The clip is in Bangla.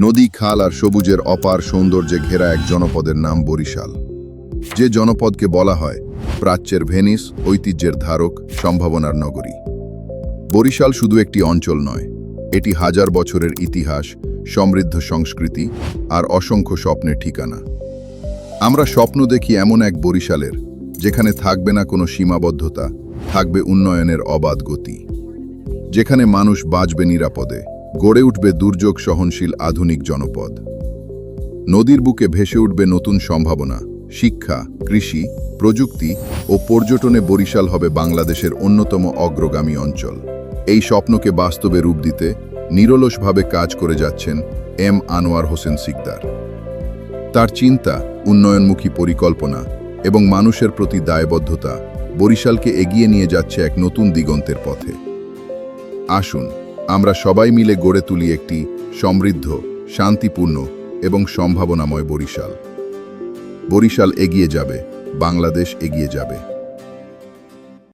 নদী, খাল আর সবুজের অপার সৌন্দর্যে ঘেরা এক জনপদের নাম বরিশাল। যে জনপদকে বলা হয় প্রাচ্যের ভেনিস, ঐতিহ্যের ধারক, সম্ভাবনার নগরী। বরিশাল শুধু একটি অঞ্চল নয়, এটি হাজার বছরের ইতিহাস, সমৃদ্ধ সংস্কৃতি আর অসংখ্য স্বপ্নের ঠিকানা। আমরা স্বপ্ন দেখি এমন এক বরিশালের, যেখানে থাকবে না কোনো সীমাবদ্ধতা, থাকবে উন্নয়নের অবাধ গতি, যেখানে মানুষ বাঁচবে নিরাপদে, গড়ে উঠবে দুর্যোগ সহনশীল আধুনিক জনপদ। নদীর বুকে ভেসে উঠবে নতুন সম্ভাবনা, শিক্ষা, কৃষি, প্রযুক্তি ও পর্যটনে বরিশাল হবে বাংলাদেশের অন্যতম অগ্রগামী অঞ্চল। এই স্বপ্নকে বাস্তবে রূপ দিতে নিরলসভাবে কাজ করে যাচ্ছেন এম আনোয়ার হোসেন সিকদার। তার চিন্তা, উন্নয়নমুখী পরিকল্পনা এবং মানুষের প্রতি দায়বদ্ধতা বরিশালকে এগিয়ে নিয়ে যাচ্ছে এক নতুন দিগন্তের পথে। আসুন আমরা সবাই মিলে গড়ে তুলি একটি সমৃদ্ধ, শান্তিপূর্ণ এবং সম্ভাবনাময় বরিশাল। বরিশাল এগিয়ে যাবে, বাংলাদেশ এগিয়ে যাবে।